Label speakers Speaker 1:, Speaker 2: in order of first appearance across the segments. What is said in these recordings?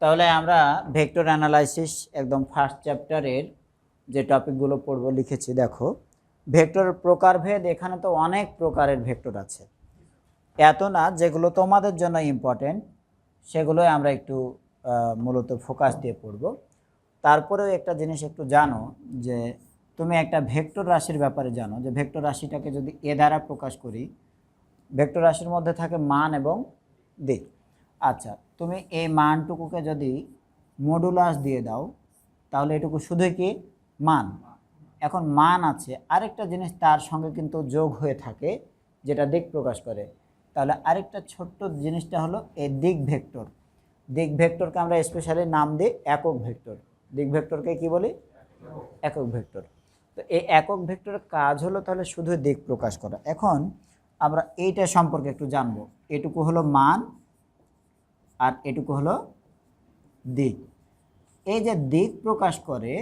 Speaker 1: তাহলে আমরা vector analysis একদম ফার্স্ট চ্যাপ্টারের যে টপিকগুলো পড়বো লিখেছি। দেখো, ভেক্টর প্রকারভেদ, এখানে তো অনেক প্রকারের ভেক্টর আছে, এত না যেগুলো তোমাদের জন্য ইম্পর্টেন্ট সেগুলোই আমরা একটু মূলত ফোকাস দিয়ে পড়ব। তারপরেও একটা জিনিস একটু জানো যে তুমি একটা ভেক্টর রাশির ব্যাপারে জানো যে ভেক্টর রাশিটাকে যদি এ দ্বারা প্রকাশ করি, ভেক্টর রাশির মধ্যে থাকে মান এবং দিক। আচ্ছা, তুমি এই মানটুকুকে যদি মডুলাস দিয়ে দাও তাহলে এটুকু শুধু কি মান। এখন মান আছে, আরেকটা জিনিস তার সঙ্গে কিন্তু যোগ হয়ে থাকে যেটা দিক প্রকাশ করে। তাহলে আরেকটা ছোট্ট জিনিসটা হলো এই দিক ভেক্টর। দিক ভেক্টরকে আমরা স্পেশালি নাম দিই একক ভেক্টর। দিক ভেক্টরকে কি বলি? একক ভেক্টর। তো এই একক ভেক্টরের কাজ হলো তাহলে শুধু দিক প্রকাশ করা। এখন আমরা এইটা সম্পর্কে একটু জানবো। এটুকু হলো মান আর এটুকু হলো দিক। এই যে দিক প্রকাশ করে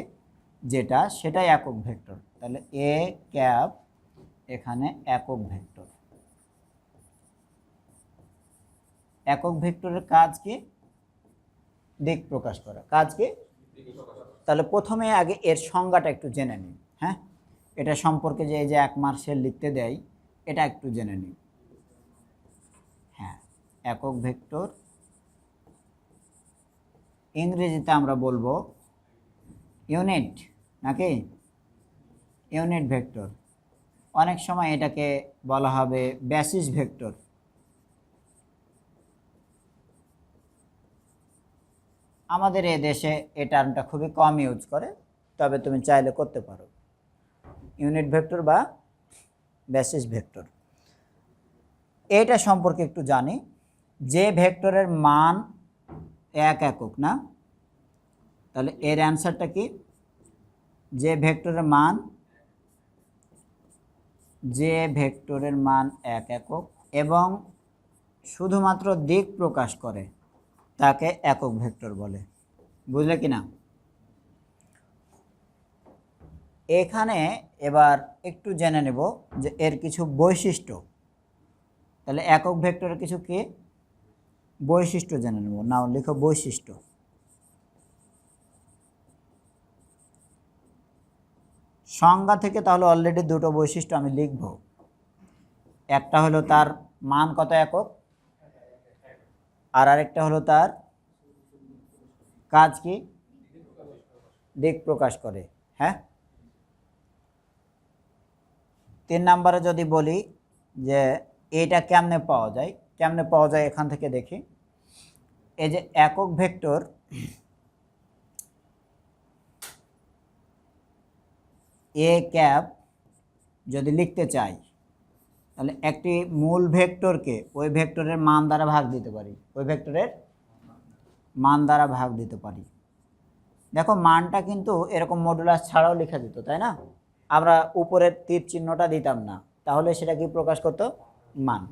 Speaker 1: যেটা, সেটাই একক ভেক্টর। তাহলে এ ক্যাপ এখানে একক ভেক্টর। একক ভেক্টরের কাজ কি? দিক প্রকাশ করা। কাজ কি? তাহলে প্রথমে আগে এর সংজ্ঞাটা একটু জেনে নিই। হ্যাঁ, এটা সম্পর্কে যে এই যে 1 মার্কসের লিখতে দেয়, এটা একটু জেনে নিই। হ্যাঁ, একক ভেক্টর ইংরেজিতে আমরা বলবো ইউনিট, নাকি? Unit vector. অনেক সময় এটাকে বলা হবে বেসিস ভেক্টর। আমাদের এই দেশে এই টার্মটা খুবই কম ইউজ করে, তবে তুমি চাইলে করতে পারো ইউনিট ভেক্টর বা বেসিস ভেক্টর। এটা সম্পর্কে একটু জানি। যে ভেক্টরের মান 1 একক, না? তাহলে এর অ্যান্সারটা কি? যে ভেক্টরের মান 1 একক এবং শুধুমাত্র দিক প্রকাশ করে তাকে একক ভেক্টর বলে। বুঝলে কি না? এখানে এবার একটু জেনে নেব যে এর কিছু বৈশিষ্ট্য। তাহলে একক ভেক্টরের কিছু কি বৈশিষ্ট্য জেনে নেব। নাও লিখো বৈশিষ্ট্য। সংজ্ঞা থেকে তাহলে অলরেডি দুটো বৈশিষ্ট্য আমি লিখব। একটা হলো তার মান কত একক, আর আরেকটা হলো তার কাজ কি? দিক প্রকাশ করে। হ্যাঁ, 3 নম্বরে যদি বলি যে এটা কেমনে পাওয়া যায়, কেমনে পাওয়া যায় এখান থেকে দেখি। এই যে একক ভেক্টর, এ ক্যাপ যদি লিখতে চাই তাহলে একটি মূল ভেক্টরকে ওই ভেক্টরের মান দ্বারা ভাগ দিতে পারি। ওই ভেক্টরের মান দ্বারা ভাগ দিতে পারি। দেখো, মানটা কিন্তু এরকম মডুলাস ছাড়াও লেখা যেত, তাই না? আমরা উপরের তীর চিহ্নটা দিতাম না, তাহলে সেটা কি প্রকাশ করতো? মান।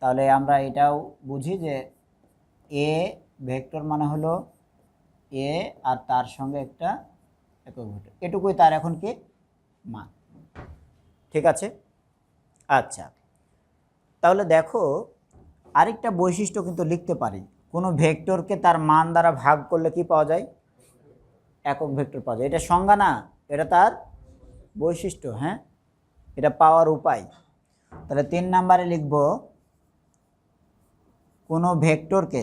Speaker 1: তাহলে আমরা এটাও বুঝি যে এ ভেক্টর মানে হলো এ আর তার সঙ্গে একটা একক ভেক্টর, এটুকুই তার এখন কি? মান। ঠিক আছে? আচ্ছা, তাহলে দেখো আরেকটা বৈশিষ্ট্য কিন্তু লিখতে পারি। কোনো ভেক্টরকে তার মান দ্বারা ভাগ করলে কি পাওয়া যায়? একক ভেক্টর পাওয়া যায়। এটা সংজ্ঞা না, এটা তার বৈশিষ্ট্য। হ্যাঁ, এটা পাওয়ার উপায়। তাহলে 3 নম্বরে লিখব কোনো ভেক্টরকে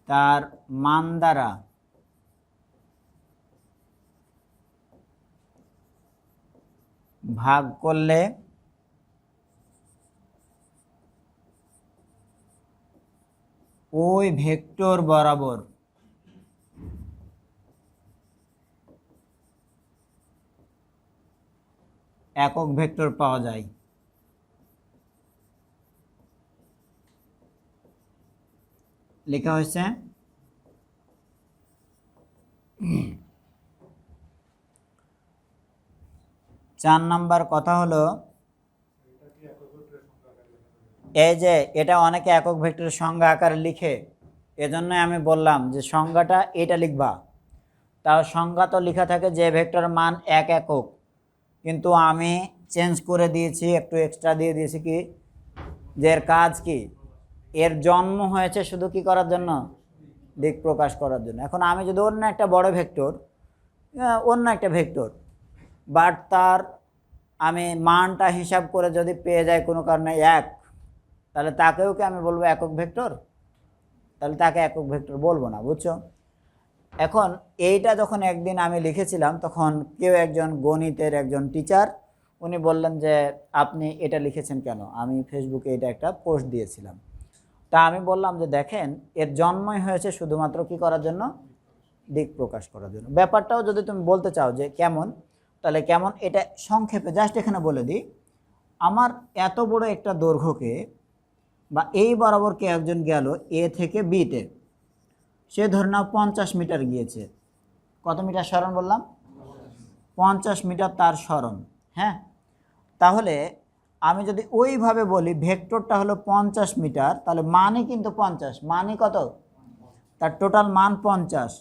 Speaker 1: তার মান দ্বারা ভাগ করলে ওই ভেক্টর বরাবর একক ভেক্টর পাওয়া যায়। লেখা হয়েছে। 4 নাম্বার কথা হলো এই যে এটা অনেকে একক ভেক্টরের সংজ্ঞা আকারে লিখে, এজন্য আমি বললাম যে সংজ্ঞাটা এটা লিখবা। তার সংজ্ঞা তো লেখা থাকে যে ভেক্টরের মান 1 একক, কিন্তু আমি চেঞ্জ করে দিয়েছি, একটু এক্সট্রা দিয়ে দিয়েছি কি, যে এর কাজ কি, এর জন্ম হয়েছে শুধু কি করার জন্য, দিক প্রকাশ করার জন্য। এখন আমি যদি অন্য একটা বড় ভেক্টর, অন্য একটা ভেক্টর, বাট তার আমি মানটা হিসাব করে যদি পেয়ে যাই কোনো কারণে 1, তাহলে তাকেও কি আমি বলবো একক ভেক্টর? তাহলে তাকে একক ভেক্টর বলবো না, বুঝছো? এখন এইটা যখন একদিন আমি লিখেছিলাম, তখন কেউ একজন গণিতের একজন টিচার, উনি বললেন যে আপনি এটা লিখেছেন কেন? আমি ফেসবুকে এটা একটা পোস্ট দিয়েছিলাম। তা আমি বললাম যে দেখেন, এর জন্মই হয়েছে শুধুমাত্র কি করার জন্য, দিক প্রকাশ করার জন্য। ব্যাপারটাও যদি তুমি বলতে চাও যে কেমন, তাহলে কেমন এটা সংক্ষেপে জাস্ট এখানে বলে দিই। আমার এত বড় একটা দৈর্ঘ্যকে, বা এই বরাবর কে একজন গেল এ থেকে বিতে, সে ধরে নাও 50 মিটার গিয়েছে। কত মিটার সরণ বললাম? 50 মিটার তার সরণ। হ্যাঁ, তাহলে আমি যদি ওইভাবে বলি ভেক্টরটা হলো 50 মিটার, তাহলে মানই কিন্তু 50, মানই কত, তার টোটাল মান 50।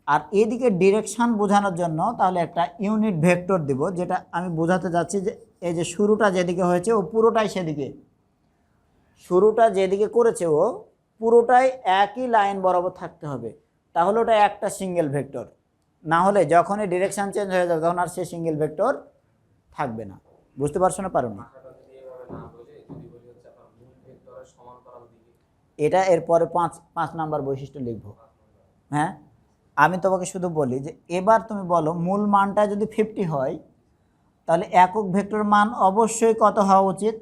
Speaker 1: আর এদিকে ডিরেকশান বোঝানোর জন্য তাহলে একটা ইউনিট ভেক্টর দিব, যেটা আমি বোঝাতে যাচ্ছি যে এই যে শুরুটা যেদিকে হয়েছে ও পুরোটাই সেদিকে, শুরুটা যেদিকে করেছে ও পুরোটাই একই লাইন বরাবর থাকতে হবে, তাহলে ওটা একটা সিঙ্গেল ভেক্টর। না হলে যখনই ডিরেকশান চেঞ্জ হয়ে যাবে তখন আর সে সিঙ্গেল ভেক্টর থাকবে না। বুঝতে পারছো না? পারো না? এটা এরপরে 5 নাম্বার বৈশিষ্ট্য লিখব। হ্যাঁ, আমি তোমাকে শুধু বলি যে এবার তুমি বলো মূল মানটা যদি 50 হয়, তাহলে একক ভেক্টর মান অবশ্যই কত হওয়া উচিত,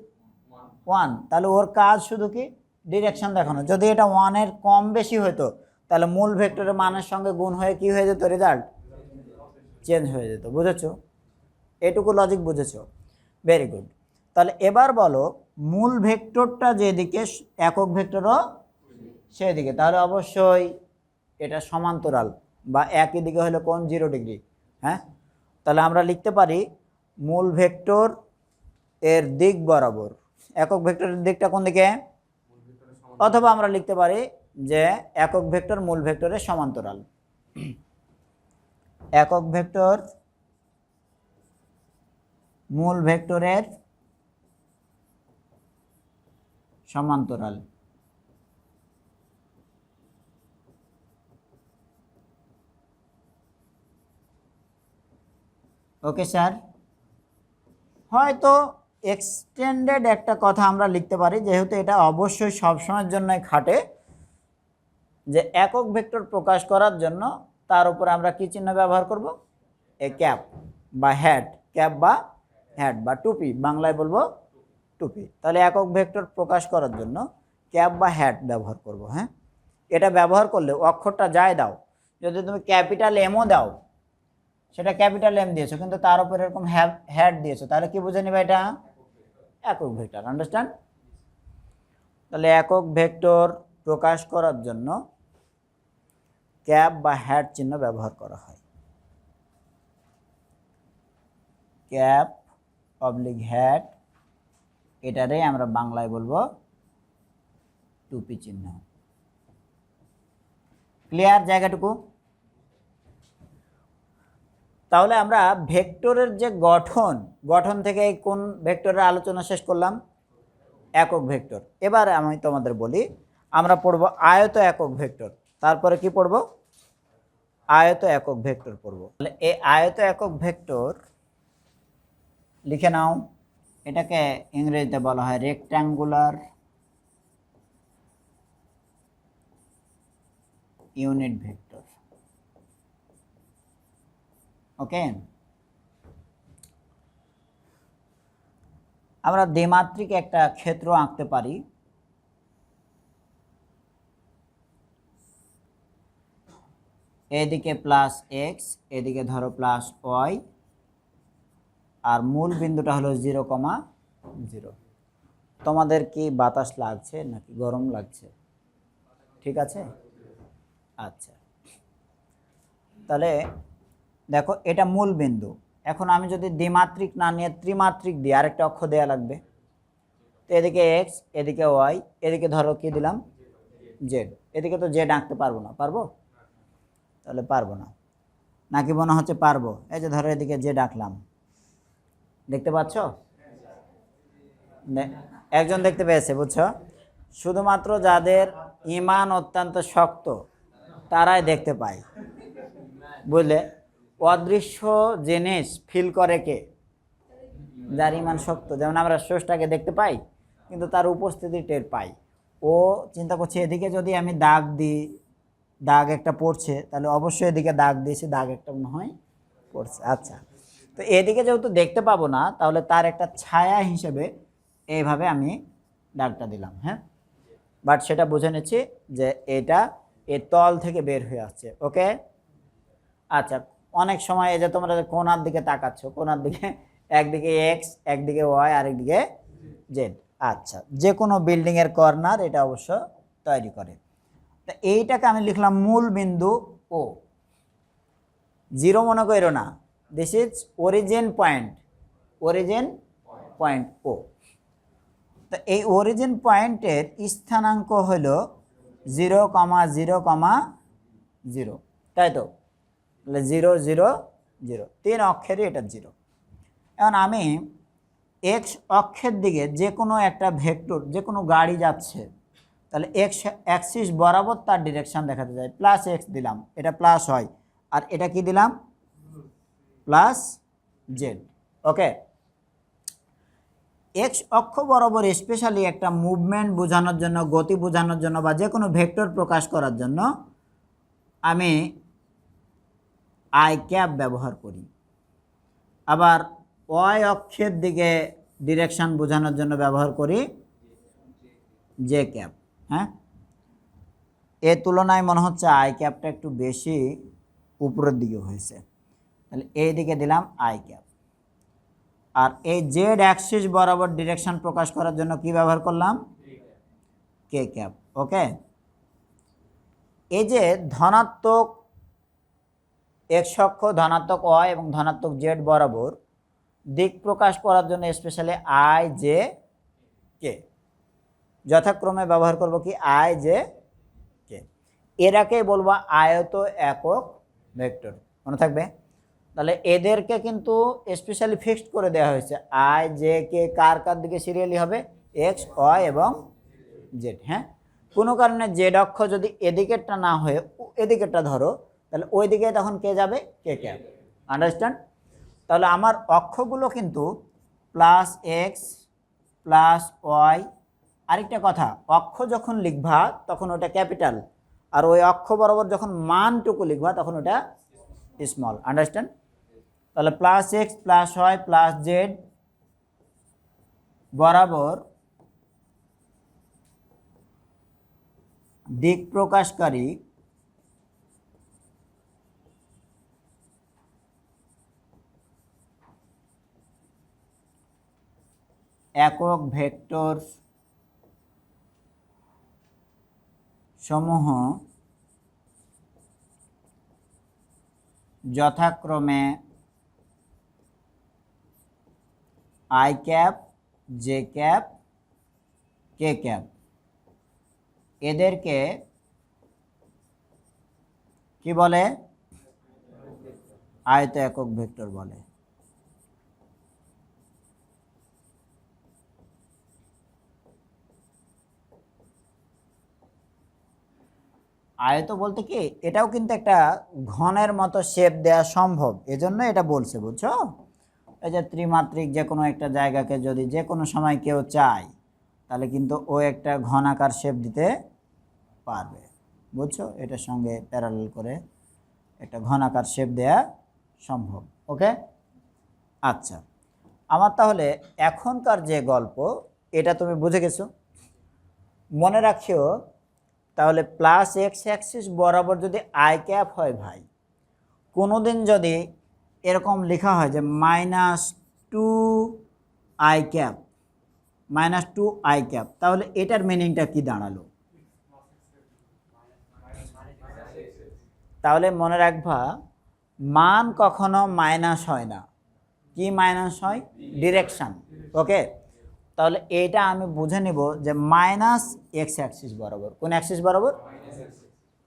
Speaker 1: 1। তাহলে ওর কাজ শুধু কি, ডিরেকশন দেখানো। যদি এটা 1-এর কম বেশি হতো, তাহলে মূল ভেক্টরের মানের সঙ্গে গুণ হয়ে কি হয়ে যেত, রেজাল্ট চেঞ্জ হয়ে যেত। বুঝেছো? এটুকু লজিক বুঝেছো? Very good. তাহলে এবার বলো মূল ভেক্টরটা যেদিকে, একক ভেক্টরও সেদিকে, তাহলে অবশ্যই এটা সমান্তরাল, বা একই দিকে হলে কোণ 0 ডিগ্রি। হ্যাঁ, তাহলে আমরা লিখতে পারি মূল ভেক্টর এর দিক বরাবর, একক ভেক্টরের দিকটা কোন দিকে, অথবা আমরা লিখতে পারি যে একক ভেক্টর মূল ভেক্টরের সমান্তরাল। একক ভেক্টর মূল ভেক্টরের সমান্তরাল। ওকে স্যার, হয়তো এক্সটেন্ডেড একটা কথা আমরা লিখতে পারি, যেহেতু এটা অবশ্যই সবসময়ের জন্যই খাটে, যে একক ভেক্টর প্রকাশ করার জন্য তার উপর আমরা কি চিহ্ন ব্যবহার করব, এ ক্যাপ বা হ্যাট, ক্যাপ বা হ্যাট বা টুপি, বাংলায় বলবো টুপি। তাহলে একক ভেক্টর প্রকাশ করার জন্য ক্যাপ বা হ্যাট ব্যবহার করব। হ্যাঁ, এটা ব্যবহার করলে অক্ষরটা যাই দাও, যদি তুমি ক্যাপিটাল এমও দাও, সেটা ক্যাপিটাল এম দিয়েছো কিন্তু তার উপর এরকম হ্যাট দিয়েছো, তাহলে কি বুঝে নিবা, এটা একক ভেক্টর। আন্ডারস্ট্যান্ড? তাহলে একক ভেক্টর প্রকাশ করার জন্য ক্যাপ বা হ্যাট চিহ্ন ব্যবহার করা হয়। ক্যাপ অবলিক হ্যাট, এটারে আমরা বাংলায় বলবো টুপি চিহ্ন। ক্লিয়ার জায়গাটুকু? তাহলে আমরা ভেক্টরের যে গঠন থেকে কোন ভেক্টরের আলোচনা শেষ করলাম, একক ভেক্টর। এবার আমি তোমাদের বলি, আমরা পড়ব আয়ত একক ভেক্টর, তারপরে কি পড়ব, আয়ত একক ভেক্টর পড়ব। তাহলে এই আয়ত একক ভেক্টর লিখে নাও, এটাকে ইংরেজিতে বলা হয় রেক্ট্যাঙ্গুলার ইউনিট ভেক্টর। ওকে, আমরা দ্বিমাত্রিক একটা ক্ষেত্র আঁকতে পারি। এদিকে প্লাস এক্স, এদিকে ধরো প্লাস ওয়াই, আর মূল বিন্দুটা হলো 0,0। তোমাদের কি বাতাস লাগছে নাকি গরম লাগছে? ঠিক আছে, আচ্ছা। তাহলে দেখো এটা মূল বিন্দু। এখন আমি যদি দ্বিমাত্রিক না নিয়ে ত্রিমাত্রিক দিই, আরেকটা অক্ষ দেওয়া লাগবে। তো এদিকে এক্স, এদিকে ওয়াই, এদিকে ধরো কি দিলাম, জেড। এদিকে তো জেড আঁকতে পারবো না, পারবো? তাহলে পারবো না। নাকি মনে হচ্ছে পারবো? এই যে ধরো এদিকে যে ডাকলাম, দেখতে পাচ্ছ? একজন দেখতে পেয়েছে, বুঝছো? শুধুমাত্র যাদের ঈমান অত্যন্ত শক্ত তারাই দেখতে পায়, বুঝলে? অদৃশ্য জিনিস ফিল করে কে? যার ঈমান শক্ত। যেমন আমরা স্রষ্টাকে দেখতে পাই কিন্তু তার উপস্থিতি টের পাই। ও চিন্তা করছে এদিকে যদি আমি দাগ দিই, দাগ একটা পড়ছে, তাহলে অবশ্যই এদিকে দাগ দিয়েছি, দাগ একটা মনে হয় পড়ছে। আচ্ছা, তো এদিকে যেহেতু দেখতে পাবো না, তাহলে তার একটা ছায়া হিসেবে এইভাবে আমি দাগটা দিলাম। হ্যাঁ, বাট সেটা বুঝে নিচ্ছি যে এটা এই তল থেকে বের হয়ে আসছে। ওকে, আচ্ছা। অনেক সময় এই যে তোমরা কোণার দিকে তাকাচ্ছ, কোণার দিকে একদিকে এক্স, একদিকে ওয়াই, আরেকদিকে জেড। আচ্ছা, যে কোনো বিল্ডিংয়ের কর্নার এটা অবশ্য তৈরি করে। তা এইটাকে আমি লিখলাম মূল বিন্দু ও। জিরো মনে করো না, this is origin point, origin point ও। তো এই অরিজিন পয়েন্টের স্থানাঙ্ক হলো 0,0,0, তাই তো? তাহলে 0, 0, 0, 3 অক্ষরেই এটা 0। এখন আমি এক্স অক্ষের দিকে যে কোনো একটা ভেক্টর, যে কোনো গাড়ি যাচ্ছে, তাহলে এক্স অ্যাক্সিস বরাবর তার ডিরেকশন দেখাতে যায়। প্লাস এক্স দিলাম, এটা প্লাস হয়, আর এটা কি দিলাম? Plus Z. ওকে, এক্স অক্ষ বরাবর স্পেশালি একটা মুভমেন্ট বোঝানোর জন্য, গতি বোঝানোর জন্য, বা যে কোনো ভেক্টর প্রকাশ করার জন্য আমি আই ক্যাপ ব্যবহার করি। আবার ওয়াই অক্ষের দিকে ডিরেকশন বোঝানোর জন্য ব্যবহার করি জে ক্যাপ। হ্যাঁ, এর তুলনায় মনে হচ্ছে আই ক্যাপটা একটু বেশি উপরের দিকে হয়েছে, তাহলে এই দিকে দিলাম আই ক্যাপ। আর এই জেড অ্যাক্সিস বরাবর ডিরেকশন প্রকাশ করার জন্য কি ব্যবহার করলাম? কে ক্যাপ। ওকে, এই যে ধনাত্মক এক্স অক্ষ, ধনাত্মক ওয়াই এবং ধনাত্মক জেড বরাবর দিক প্রকাশ করার জন্য স্পেশালি আই জে কে যথাক্রমে ব্যবহার করব। কি? I J K. এরাকেই বলবো আয়ত একক ভেক্টর, মনে থাকবে? তাহলে এদেরকে কিন্তু স্পেশালি ফিক্সড করে দেওয়া হয়েছে। আই জে কে কার কার দিকে সিরিয়ালি হবে? এক্স, ওয়াই এবং জেড। হ্যাঁ, কোনো কারণে জেড অক্ষ যদি এদিকেরটা না হয়ে এদিকেরটা ধরো, তাহলে ওই দিকে তখন কে যাবে? কে ক্যাপ। আন্ডারস্ট্যান্ড? তাহলে আমার অক্ষগুলো কিন্তু প্লাস এক্স প্লাস ওয়াই। আরেকটা কথা, অক্ষ যখন লিখবা তখন ওটা ক্যাপিটাল, আর ওই অক্ষ বরাবর যখন মানটুকু লিখবা তখন ওটা স্মল। আন্ডারস্ট্যান্ড? তাহলে plus X plus Y plus Z বরাবর দিক প্রকাশকারী একক ভেক্টর সমূহ যথাক্রমে I cap, J cap, K cap. এদেরকে কি বলে? আয়ত একক ভেক্টর বলে। আয়ত বলতে কি, এটাও কিন্তু একটা ঘনের মতো শেপ দেওয়া সম্ভব, এজন্য এটা বলছে, বুঝছো? এই যে ত্রিমাত্রিক যে কোনো একটা জায়গাকে যদি যে কোনো সময় কেউ চায়, তাহলে কিন্তু ও একটা ঘনাকার শেপ দিতে পারবে, বুঝছো? এটার সঙ্গে প্যারালাল করে একটা ঘনাকার শেপ দেয়া সম্ভব। ওকে, আচ্ছা। আমার তাহলে এখনকার যে গল্প, এটা তুমি বুঝে গেছো। মনে রাখিও তাহলে প্লাস এক্স অ্যাক্সিস বরাবর যদি আই ক্যাপ হয় ভাই, কোনো দিন যদি এরকম লেখা হয় যে -2 আই ক্যাপ, -2 আই ক্যাপ, তাহলে এটার মিনিংটা কি দাঁড়ালো? তাহলে মনে রাখবা, মান কখনো মাইনাস হয় না। কি মাইনাস হয়? ডিরেকশান। ওকে, তাহলে এটা আমি বুঝে নিব যে মাইনাস এক্স অ্যাক্সিস বরাবর। কোন অ্যাক্সিস বরাবর?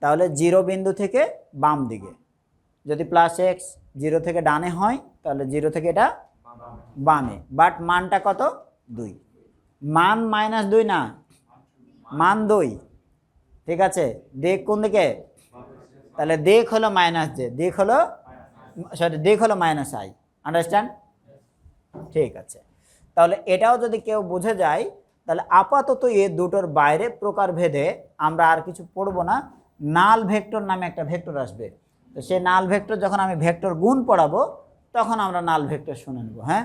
Speaker 1: তাহলে জিরো বিন্দু থেকে বাম দিকে। যদি প্লাস এক্স 0 থেকে ডানে হয় তাহলে 0 থেকে এটা বামে, বাট মানটা কত 2, মান -2 না, মান 2, ঠিক আছে। দিক কোন দিকে, তাহলে দিক হলো -j, দিক হলো সরি দিক হলো -i, আন্ডারস্ট্যান্ড? ঠিক আছে, তাহলে এটাও যদি কেউ বুঝে যায় তাহলে আপাতত এই দুটোর বাইরে প্রকারভেদে আমরা আর কিছু পড়বো না। নাল ভেক্টর নামে একটা ভেক্টর আসবে, তো সেই নাল ভেক্টর যখন আমি ভেক্টর গুণ পড়াবো তখন আমরা নাল ভেক্টর শুনে নেব। হ্যাঁ,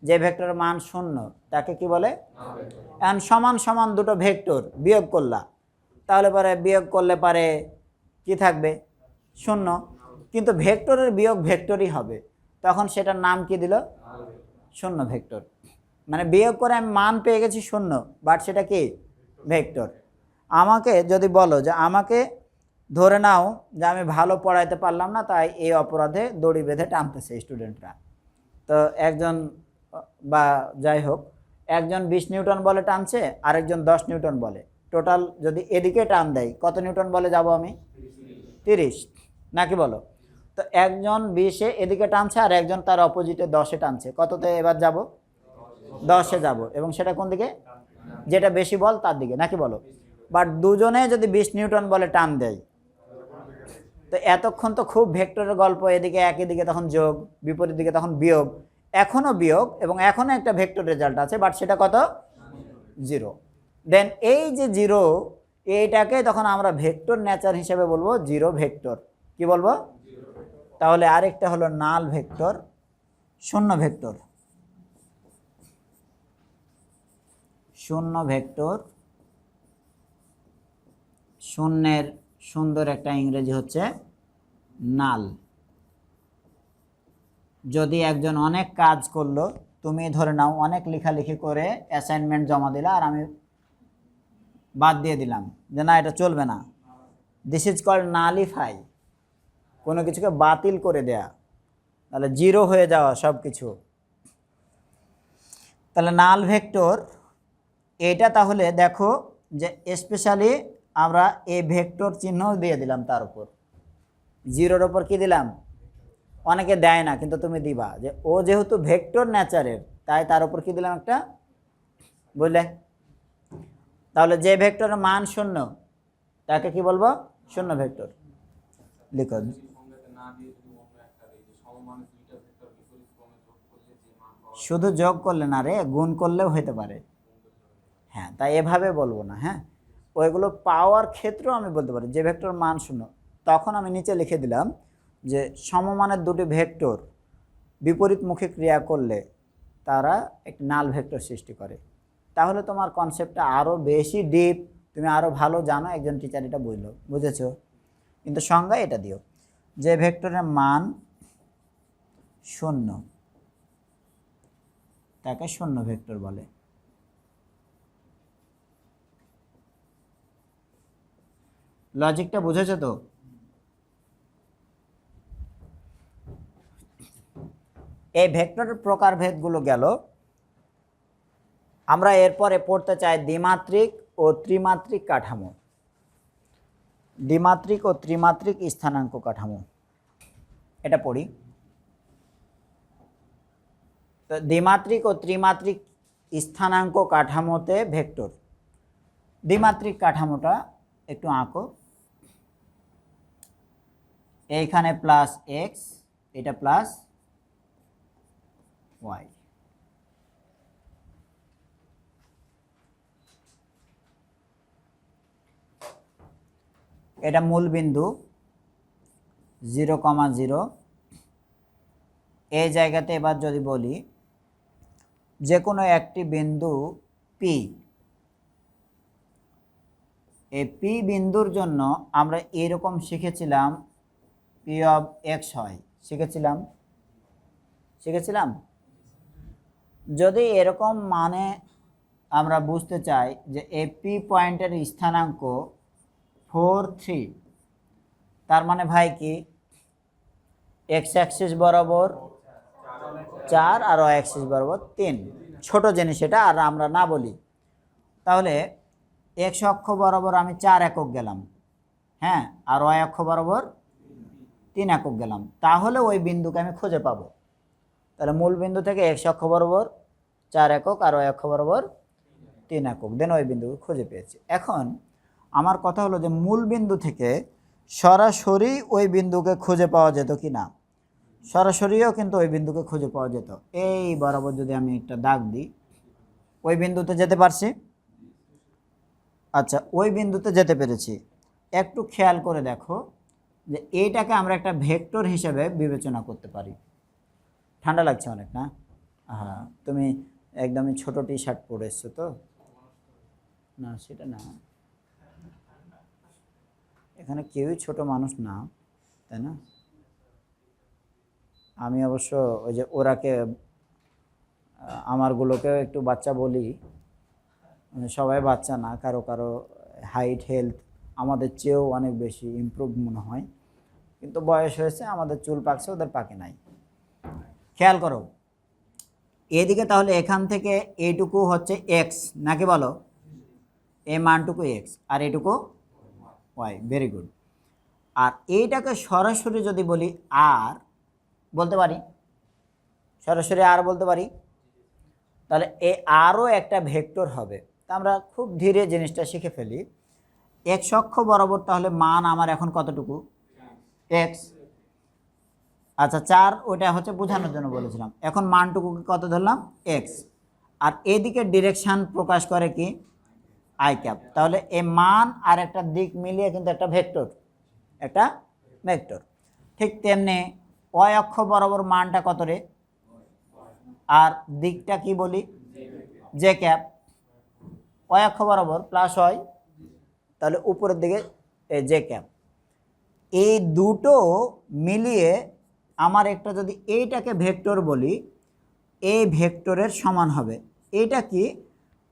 Speaker 1: যে ভেক্টরের মান 0 তাকে কি বলে? এখন সমান সমান দুটো ভেক্টর বিয়োগ করলা, তাহলে পরে বিয়োগ করলে পারে কি থাকবে 0, কিন্তু ভেক্টরের বিয়োগ ভেক্টরই হবে, তখন সেটার নাম কি দিল? 0 ভেক্টর। মানে বিয়োগ করে আমি মান পেয়ে গেছি 0, বাট সেটা কি ভেক্টর। আমাকে যদি বলো যে আমাকে ধরে নাও যে আমি ভালো পড়াইতে পারলাম না, তাই এই অপরাধে দড়ি বেঁধে টানতেছে স্টুডেন্টরা, তো একজন বা যাই হোক একজন 20 নিউটন বলে টানছে, আরেকজন 10 নিউটন বলে, টোটাল যদি এদিকে টান দেয় কত নিউটন বলে যাব আমি? 30, নাকি বলো? তো একজন 20-এ এদিকে টানছে আর একজন তার অপোজিটে 10-এ টানছে, কততে এবার যাব? 10-এ যাব, এবং সেটা কোন দিকে? যেটা বেশি বল তার দিকে, নাকি বলো? বাট দুজনে যদি 20 নিউটন বলে টান দেয়, তো এতক্ষণ তো খুব ভেক্টরের গল্প, এদিকে একই দিকে তখন যোগ, বিপরীত দিকে তখন বিয়োগ, এখনও বিয়োগ এবং এখনও একটা ভেক্টর রেজাল্ট আছে, বাট সেটা কত? 0। দেন এই যে 0, এইটাকে তখন আমরা ভেক্টর নেচার হিসেবে বলবো 0 ভেক্টর। কি বলবো? তাহলে আরেকটা হলো নাল ভেক্টর, 0 ভেক্টর। 0 ভেক্টর, শূন্যের সুন্দর একটা ইংরেজি হচ্ছে নাল। যদি একজন অনেক কাজ করলো, তুমি ধরে নাও অনেক লেখালেখি করে অ্যাসাইনমেন্ট জমা দিলা আর আমি বাদ দিয়ে দিলাম যে না এটা চলবে না, দিস ইজ কল্ড নালিফাই, কোনো কিছুকে বাতিল করে দেয়া, তাহলে 0 হয়ে যাওয়া সব কিছু। তাহলে নাল ভেক্টর এটা, তাহলে দেখো যে স্পেশালি আমরা এই ভেক্টর চিহ্ন দিয়ে দিলাম, তার উপর 0-এর ওপর কি দিলাম? অনেকে দেয় না, কিন্তু তুমি দিবা যে ও যেহেতু ভেক্টর নেচারের, তাই তার উপর কি দিলাম একটা, বুঝলে? তাহলে যে ভেক্টরের মান 0 তাকে কি বলবো? 0 ভেক্টর। লিখো, শুধু যোগ করলে না রে, গুণ করলেও হতে পারে। হ্যাঁ, তাই এভাবে বলবো না। হ্যাঁ, ওইগুলো পাওয়ার ক্ষেত্রেও আমি বলতে পারি যে ভেক্টর মান 0, তখন আমি নিচে লিখে দিলাম যে সমমানের দুটি ভেক্টর বিপরীতমুখী ক্রিয়া করলে তারা একটি নাল ভেক্টর সৃষ্টি করে। তাহলে তোমার কনসেপ্টটা আরও বেশি ডিপ, তুমি আরও ভালো জানো, একজন টিচার এটা বুঝেছো। কিন্তু সংজ্ঞা এটা দিও যে ভেক্টরের মান 0 তাকে 0 ভেক্টর বলে। লজিকটা বুঝেছো তো? এই ভেক্টরের প্রকারভেদগুলো গেল। আমরা এরপরে পড়তে চাই দ্বিমাত্রিক ও ত্রিমাত্রিক কাঠামো, দ্বিমাত্রিক ও ত্রিমাত্রিক স্থানাঙ্ক কাঠামো, এটা পড়ি। তো দ্বিমাত্রিক ও ত্রিমাত্রিক স্থানাঙ্ক কাঠামোতে ভেক্টর, দ্বিমাত্রিক কাঠামোটা একটু আঁকো। এইখানে প্লাস এক্স, এটা প্লাস ওয়াই, এটা মূল বিন্দু 0,0। এই জায়গাতে এবার যদি বলি যে কোনো একটি বিন্দু পি, এই পি বিন্দুর জন্য আমরা এরকম শিখেছিলাম পি অফ এক্স হয়, শিখেছিলাম। যদি এরকম মানে আমরা বুঝতে চাই যে এই পি পয়েন্টের স্থানাঙ্ক 4, 3, তার মানে ভাই কি এক্স অ্যাক্সিস বরাবর 4 আর ওয়াই অ্যাক্সিস বরাবর 3, ছোট জিনিস এটা, আর আমরা না বলি। তাহলে এক্স অক্ষ বরাবর আমি 4 একক গেলাম, হ্যাঁ, আর ওয়াই অক্ষ বরাবর 3 একক গেলাম, তাহলে ওই বিন্দুকে আমি খুঁজে পাবো। তাহলে মূল বিন্দু থেকে x অক্ষ বরাবর 4 একক আর y অক্ষ বরাবর 3 একক, দেন ওই বিন্দুকে খুঁজে পেয়েছি। এখন আমার কথা হলো যে মূল বিন্দু থেকে সরাসরি ওই বিন্দুকে খুঁজে পাওয়া যেত কি না? সরাসরিও কিন্তু ওই বিন্দুকে খুঁজে পাওয়া যেত। এই বরাবর যদি আমি একটা দাগ দিই, ওই বিন্দুতে যেতে পারছি। আচ্ছা, ওই বিন্দুতে যেতে পেরেছি। একটু খেয়াল করে দেখো যে এইটাকে আমরা একটা ভেক্টর হিসেবে বিবেচনা করতে পারি। ঠান্ডা লাগছে অনেক না? হ্যাঁ, তুমি একদমই ছোট টি শার্ট পরে এসছো তো? না, সেটা না, এখানে কেউই ছোট মানুষ না, তাই না? আমি অবশ্য ওই যে ওরাকে আমারগুলোকেও একটু বাচ্চা বলি, মানে সবাই বাচ্চা না, কারো কারো হাইট হেলথ আমাদের চেয়েও অনেক বেশি ইমপ্রুভ মনে হয়, কিন্তু বয়স হয়েছে, আমাদের চুল পাকছে, ওদের পাকে নাই। খেয়াল করো এদিকে, তাহলে এখান থেকে এইটুকু হচ্ছে এক্স নাকি বলো? এই মানটুকু এক্স আর এইটুকু ওয়াই, ভেরি গুড। আর এইটাকে সরাসরি যদি বলি আর বলতে পারি, সরাসরি আর বলতে পারি, তাহলে এ আরও একটা ভেক্টর হবে। তা আমরা খুব ধীরে জিনিসটা শিখে ফেলি। এক্স অক্ষ বরাবর তাহলে মান আমার এখন কতটুকু? এক্স। আচ্ছা, 4 ওটা হচ্ছে বোঝানোর জন্য বলেছিলাম। এখন মানটুকুকে কত ধরলাম? এক্স। আর এদিকে ডিরেকশান প্রকাশ করে কি? I cap. তাহলে এই মান আর একটা দিক মিলিয়ে কিন্তু একটা ভেক্টর, একটা ভেক্টর। ঠিক তেমনি ওয়াই অক্ষ বরাবর মানটা কত রে? আর দিকটা কি বলি? J cap. ওয়াই অক্ষ বরাবর প্লাস হয়, তাহলে উপরের দিকে জে ক্যাপ। এই দুটো মিলিয়ে আমার একটা যদি এইটাকে ভেক্টর বলি, এই ভেক্টরের সমান হবে। এইটা কি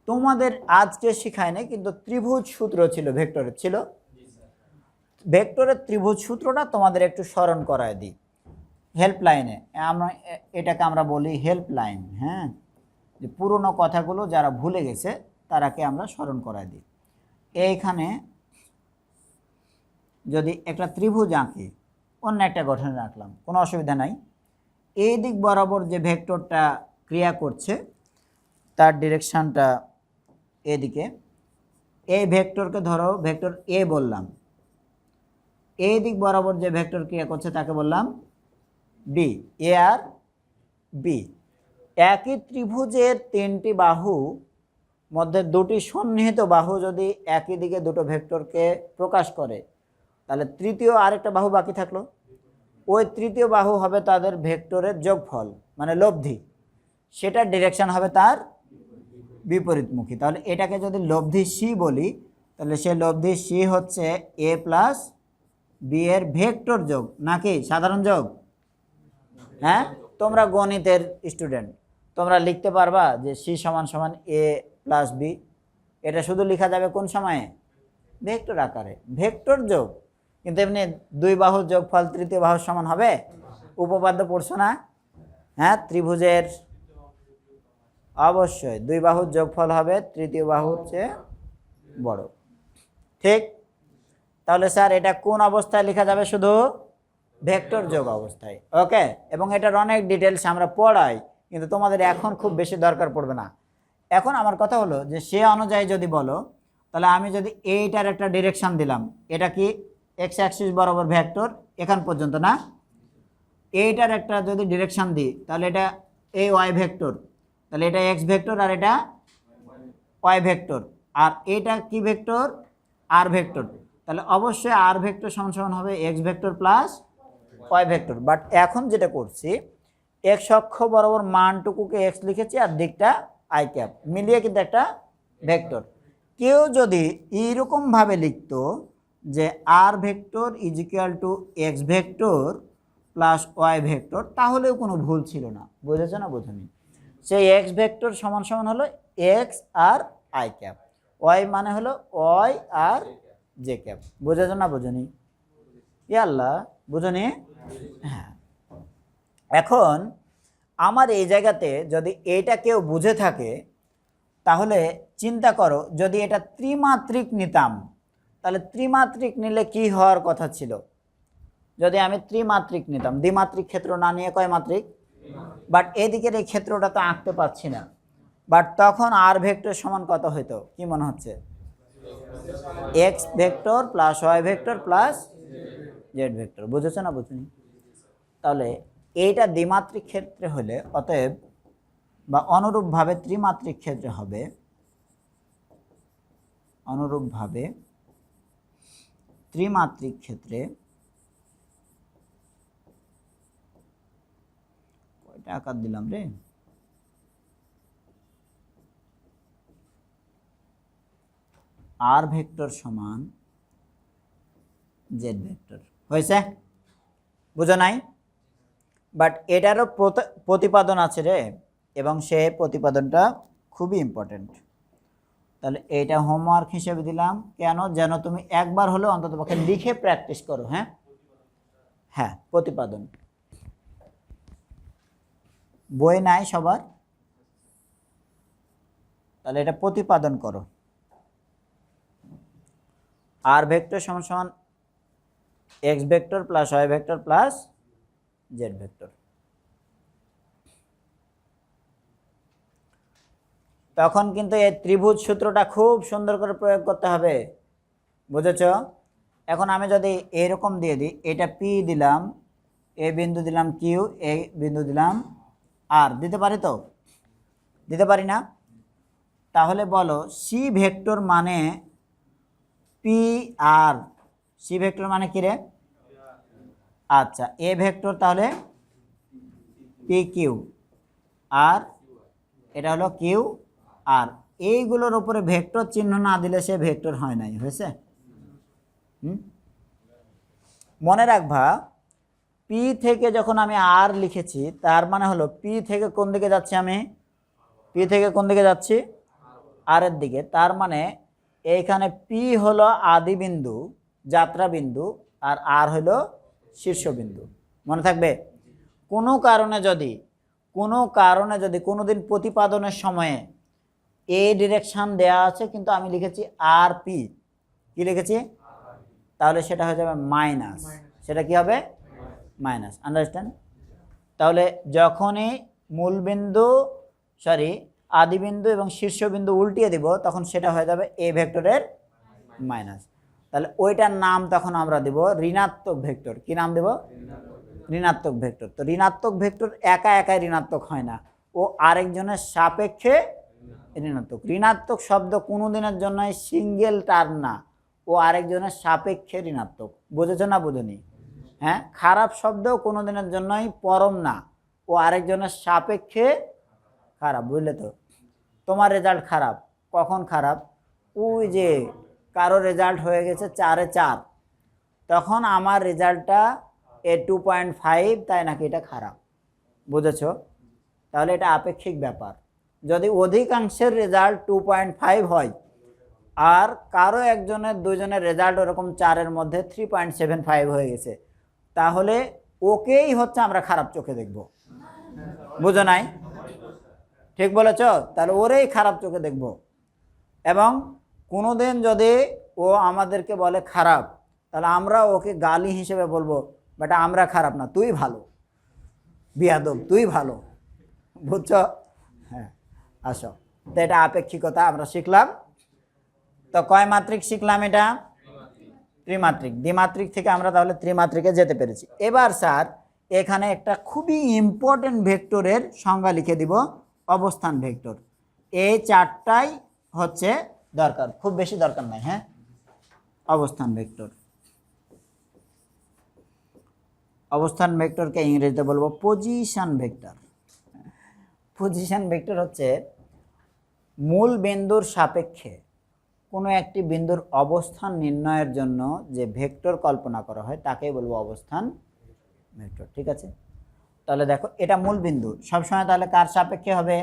Speaker 1: তোমাদের আজকে শেখায় না, কিন্তু ত্রিভুজ সূত্র ছিল, ভেক্টরের ছিল। ভেক্টরের ত্রিভুজ সূত্রটা তোমাদের একটু স্মরণ করায় দিই। হেল্পলাইনে আমরা এটাকে আমরা বলি হেল্পলাইন। হ্যাঁ, যে পুরনো কথাগুলো যারা ভুলে গেছে তারাকে আমরা স্মরণ করায় দিই। এইখানে যদি একটা ত্রিভুজ আঁকি, অন্য একটা গঠনে রাখলাম, কোনো অসুবিধা নাই। এই দিক বরাবর যে ভেক্টরটা ক্রিয়া করছে তার ডিরেকশানটা এদিকে। এই ভেক্টরকে ধরো ভেক্টর এ বললাম, এই দিক বরাবর যে ভেক্টর ক্রিয়া করছে তাকে বললাম বি। এ আর বি। একই ত্রিভুজের 3টি বাহু মধ্যে 2টি সন্নিহিত বাহু যদি একই দিকে দুটো ভেক্টরকে প্রকাশ করে, তাহলে তৃতীয় আরেকটা বাহু বাকি থাকলো। ওই তৃতীয় বাহু হবে তাদের ভেক্টরের যোগফল, মানে লব্ধি। সেটার ডিরেকশন হবে তার বিপরীতমুখী। তাহলে এটাকে যদি লব্ধি সি বলি, তাহলে সে লব্ধি সি হচ্ছে এ প্লাস বি এর ভেক্টর যোগ, নাকি সাধারণ যোগ? হ্যাঁ, তোমরা গণিতের স্টুডেন্ট, তোমরা লিখতে পারবা যে সি সমান সমান এ প্লাস বি। এটা শুধু লেখা যাবে কোন সময়ে? ভেক্টর আকারে, ভেক্টর যোগ। কিন্তু এমনি দুই বাহুর যোগফল তৃতীয় বাহুর সমান হবে? উপপাদ্য পড়ছো না? হ্যাঁ, ত্রিভুজের অবশ্যই দুই বাহুর যোগফল হবে তৃতীয় বাহুর চেয়ে বড়। ঠিক? তাহলে স্যার এটা কোন অবস্থায় লেখা যাবে? শুধু ভেক্টর যোগ অবস্থায়। ওকে, এবং এটার অনেক ডিটেলস আমরা পড়াই, কিন্তু তোমাদের এখন খুব বেশি দরকার পড়বে না। এখন আমার কথা হলো যে সে অনুযায়ী যদি বলো, তাহলে আমি যদি এইটার একটা ডিরেকশন দিলাম, এটা কি এক্স অ্যাক্সিস বরাবর ভেক্টর এখান পর্যন্ত না? এইটার একটা যদি ডিরেকশন দিই, তাহলে এটা এই ওয়াই ভেক্টর, তাহলে এটা এক্স ভেক্টর আর এটা ওয়াই ভেক্টর, আর এটা কি ভেক্টর? আর ভেক্টর। তাহলে অবশ্যই আর ভেক্টর সমান সমান হবে X vector plus Y vector. But এখন যেটা করছি, এক্স অক্ষ বরাবর মানটুকুকে এক্স লিখেছি আর দিকটা আই ক্যাপ, মিলিয়ে কিন্তু একটা ভেক্টর। কেউ যদি এইরকমভাবে লিখতো যে R vector is equal to X vector plus Y vector, তাহলেও কোনো ভুল ছিল না। বুঝেছো না বোঝনি? সেই এক্স ভেক্টর সমান সমান হলো এক্স আর আই ক্যাপ, ওয়াই মানে হলো ওয়াই আর জে ক্যাপ। বুঝেছো না বোঝনি? ইয়াল্লা, বুঝনি? হ্যাঁ। এখন আমার এই জায়গাতে যদি এইটা কেউ বুঝে থাকে, তাহলে চিন্তা করো যদি এটা ত্রিমাত্রিক নিতাম, তাহলে ত্রিমাত্রিক নিলে কি হওয়ার কথা ছিল? যদি আমি ত্রিমাত্রিক নিতাম, দ্বিমাত্রিক ক্ষেত্র না নিয়ে কয় মাত্রিক, বাট এদিকের এই ক্ষেত্রটা তো আঁকতে পারছি না, বাট তখন আর ভেক্টর সমান কত হইতো কি মনে হচ্ছে? X vector plus Y vector plus Z vector. বুঝেছো না বুঝুনি? তাহলে এইটা দ্বিমাত্রিক ক্ষেত্রে হলে অতএব বা অনুরূপভাবে ত্রিমাত্রিক ক্ষেত্রে হবে, অনুরূপভাবে ত্রিমাত্রিক ক্ষেত্রে কয়টা আকার দিলাম রে, আর ভেক্টর সমান জেড ভেক্টর হয়েছে? বুঝো নাই? বাট এটারও প্রতিপাদন আছে রে, এবং সে প্রতিপাদনটা খুবই ইম্পর্টেন্ট। তাহলে এইটা হোমওয়ার্ক হিসেবে দিলাম, কেন? যেন তুমি একবার হলেও অন্তত পক্ষে লিখে প্র্যাকটিস করো। হ্যাঁ হ্যাঁ, প্রতিপাদন বই নাই সবার, তাহলে এটা প্রতিপাদন করো। আর ভেক্টর সমান সমান X vector plus Y vector plus Z vector. তখন কিন্তু এই ত্রিভুজ সূত্রটা খুব সুন্দর করে প্রয়োগ করতে হবে। বুঝেছ? এখন আমি যদি এরকম দিয়ে দিই, এটা পি দিলাম, এ বিন্দু দিলাম কিউ, এ বিন্দু দিলাম আর, দিতে পারি তো? দিতে পারি না? তাহলে বলো সি ভেক্টর মানে পি আর, সি ভেক্টর মানে কি রে? আচ্ছা, এ ভেক্টর তাহলে পি কিউ, আর এটা হলো কিউ আর, এইগুলোর উপরে ভেক্টর চিহ্ন না দিলে সে ভেক্টর হয় নাই। হয়েছে? মনে রাখবা, পি থেকে যখন আমি আর লিখেছি তার মানে হলো পি থেকে কোন দিকে যাচ্ছি আমি? পি থেকে কোন দিকে যাচ্ছি? আর এর দিকে। তার মানে এইখানে পি হলো আদি বিন্দু, যাত্রা বিন্দু, আর আর হলো শীর্ষবিন্দু। মনে থাকবে? কোনো কারণে যদি কোনোদিন প্রতিপাদনের সময়ে এ ডিরেকশন দেয়া আছে কিন্তু আমি লিখেছি আর পি, কি লিখেছি? তাহলে সেটা হয়ে যাবে মাইনাস। সেটা কি হবে? মাইনাস। আন্ডারস্ট্যান্ড? তাহলে যখনই মূলবিন্দু আদিবিন্দু এবং শীর্ষবিন্দু উল্টিয়ে দিব তখন সেটা হয়ে যাবে এ ভেক্টরের মাইনাস। তাহলে ওইটার নাম তখন আমরা দেব ঋণাত্মক ভেক্টর। কি নাম দেব? ঋণাত্মক ভেক্টর। তো ঋণাত্মক ভেক্টর একা একাই ঋণাত্মক হয় না, ও আরেকজনের সাপেক্ষে ঋণাত্মক। ঋণাত্মক শব্দ কোনো দিনের জন্যই সিঙ্গেল টার্ম না, ও আরেকজনের সাপেক্ষে ঋণাত্মক। বুঝেছো না বুঝনি? হ্যাঁ, খারাপ শব্দও কোনো দিনের জন্যই পরম না, ও আরেকজনের সাপেক্ষে খারাপ। বুঝলে তো? তোমার রেজাল্ট খারাপ, কখন খারাপ? ওই যে কারো রেজাল্ট হয়ে গেছে 4-এ 4, তখন আমার রেজাল্টটা 2.5, তাই নাকি এটা খারাপ। বুঝেছ? তাহলে এটা আপেক্ষিক ব্যাপার। যদি অধিকাংশের রেজাল্ট 2.5 হয় আর কারো একজনের দুজনের রেজাল্ট ওরকম 4-এর মধ্যে 3.75 হয়ে গেছে, তাহলে ওকেই হচ্ছে আমরা খারাপ চোখে দেখব। বুঝো নাই? ঠিক বলেছ? তাহলে ওরেই খারাপ চোখে দেখব। এবং কোনোদিন যদি ও আমাদেরকে বলে খারাপ, তাহলে আমরা ওকে গালি হিসেবে বলবো, বাট আমরা খারাপ না, তুই ভালো, বিয়াদব তুই ভালো। বুঝছ? হ্যাঁ, আসো। তো এটা আপেক্ষিকতা আমরা শিখলাম। তো কয় মাত্রিক শিখলাম? এটা ত্রিমাত্রিক। দ্বিমাত্রিক থেকে আমরা তাহলে ত্রিমাত্রিকে যেতে পেরেছি। এবার স্যার এখানে একটা খুবই ইম্পর্টেন্ট ভেক্টরের সংজ্ঞা লিখে দিব, অবস্থান ভেক্টর। এই 4টাই হচ্ছে দরকার, খুব বেশি দরকার নাই। হ্যাঁ, অবস্থান ভেক্টর। অবস্থান ভেক্টরকে ইংরেজিতে বলবো পজিশন ভেক্টর। পজিশন ভেক্টর হচ্ছে মূল বিন্দুর সাপেক্ষে কোনো একটি বিন্দুর অবস্থান নির্ণয়ের জন্য যে ভেক্টর কল্পনা করা হয় তাকেই বলবো অবস্থান ভেক্টর। ঠিক আছে? তাহলে দেখো, এটা মূল বিন্দু সবসময়, তাহলে কার সাপেক্ষে হবে?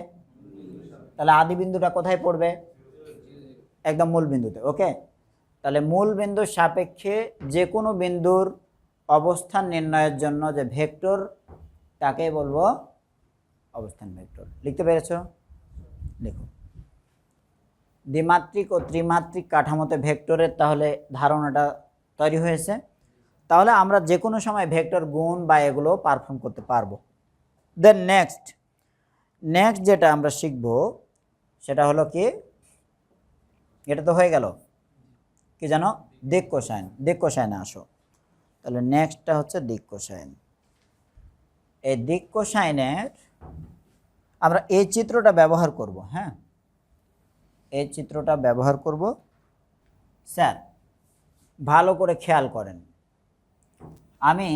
Speaker 1: তাহলে আদি বিন্দুটা কোথায় পড়বে? একদম মূল বিন্দুতে। ওকে, তাহলে মূল বিন্দুর সাপেক্ষে যে কোনো বিন্দুর অবস্থান নির্ণয়ের জন্য যে ভেক্টর তাকেই বলবো অবস্থান ভেক্টর। লিখতে পেরেছ? দেখো, দ্বিমাত্রিক ও ত্রিমাত্রিক কাঠামোতে ভেক্টরের তাহলে ধারণাটা তৈরি হয়েছে। তাহলে আমরা যে কোনো সময় ভেক্টর গুণ বা এগুলো পারফর্ম করতে পারবো। দেন নেক্সট যেটা আমরা শিখব সেটা হলো কি, এটা তো হয়ে গেল, কি জানো, দিক কোসাইন। দিক কোসাইনে আসো। তাহলে নেক্সটটা হচ্ছে দিক কোসাইন। এই দিক কোসাইনের আমরা এই চিত্রটা ব্যবহার করব। হ্যাঁ, এই চিত্রটা ব্যবহার করব। স্যার ভালো করে খেয়াল করেন, আমি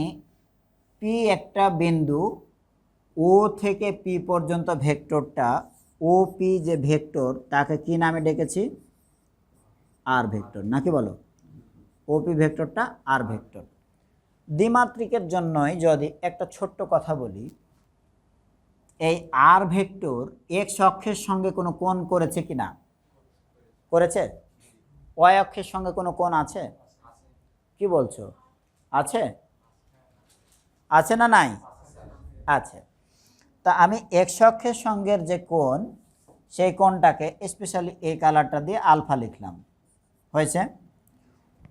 Speaker 1: পি একটা বিন্দু, ও থেকে পি পর্যন্ত ভেক্টরটা, ও পি যে ভেক্টর তাকে কি নামে ডেকেছি, আর ভেক্টর, নাকি বলো? ওপি ভেক্টরটা আর ভেক্টর। দ্বিমাত্রিকের জন্যই যদি একটা ছোট্ট কথা বলি, এই আর ভেক্টর এক্স অক্ষের সঙ্গে কোনো কোণ করেছে কি না? করেছে। ওয়াই অক্ষের সঙ্গে কোনো কোণ আছে? কি বলছো, আছে? আছে না নাই? আছে। তা আমি এক্স অক্ষের সঙ্গে যে কোণ, সেই কোণটাকে স্পেশালি এই কালারটা দিয়ে আলফা লিখলাম, হয়েছে।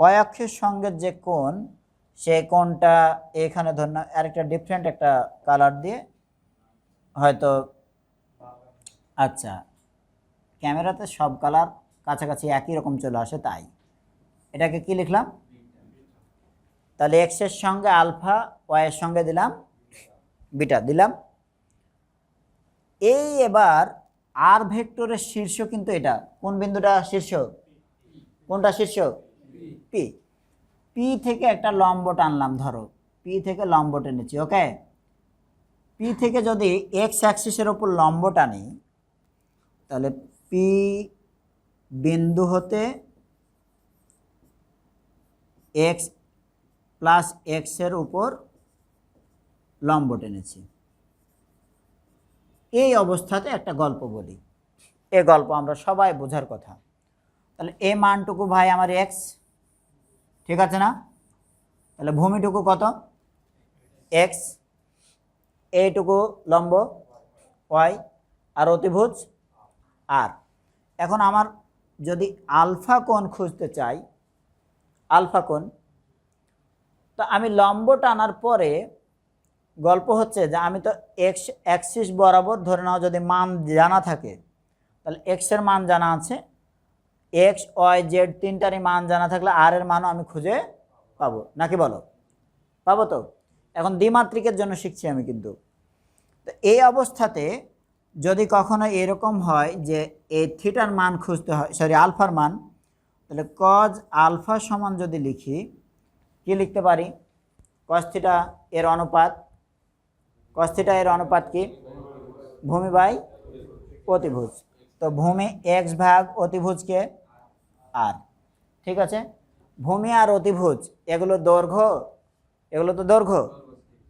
Speaker 1: ওয়াই অক্ষের সঙ্গে যে কোণ, সেই কোণটা এখানে ধরুন আরেকটা ডিফারেন্ট একটা কালার দিয়ে, হয়তো, আচ্ছা ক্যামেরাতে সব কালার কাছাকাছি একই রকম চলে আসে, তাই এটাকে কি লিখলাম? তাহলে এক্সের সঙ্গে আলফা, ওয়াইয়ের সঙ্গে দিলাম বিটা, দিলাম। এই এবার আর ভেক্টরের শীর্ষ কিন্তু এটা, কোন বিন্দুটা শীর্ষ? কোনটা শীর্ষ? পি। পি থেকে একটা লম্ব টানলাম, ধরো পি থেকে লম্ব টেনেছি, ওকে। পি থেকে যদি এক্স অ্যাক্সিসের ওপর লম্ব টানি, তাহলে পি বিন্দু হতে এক্স প্লাস এক্সের উপর লম্ব টেনেছি। এই অবস্থাতে একটা গল্প বলি, এই গল্প আমরা সবাই বোঝার কথা। তাহলে এই মানটুকু ভাই আমার এক্স, ঠিক আছে না? তাহলে ভূমিটুকু কত? এক্স। এইটুকু লম্ব ওয়াই, আর অতিভুজ আর। এখন আমার যদি আলফা কোণ খুঁজতে চাই, আলফা কোণ, তো আমি লম্ব টানার পরে গল্প হচ্ছে যে আমি তো এক্স অ্যাক্সিস বরাবর ধরে নাও যদি মান জানা থাকে, তাহলে এক্সের মান জানা আছে, এক্স ওয়াই জেড তিনটারই মান জানা থাকলে আর এর মানও আমি খুঁজে পাবো, নাকি বলো? পাবো তো। এখন দ্বিমাত্রিকের জন্য শিখছি আমি কিন্তু। তো এই অবস্থাতে যদি কখনো এরকম হয় যে এই থিটার মান খুঁজতে হয়, সরি আলফার মান, তাহলে কজ আলফা সমান যদি লিখি, কি লিখতে পারি? কজ থিটা এর অনুপাত, কজ থিটা এর অনুপাত কি? ভূমি বাই অতিভুজ। তো ভূমি এক্স ভাগ অতিভুজকে আর, ঠিক আছে। ভূমি আর অতিভুজ এগুলো দৈর্ঘ্য, এগুলো তো দৈর্ঘ্য,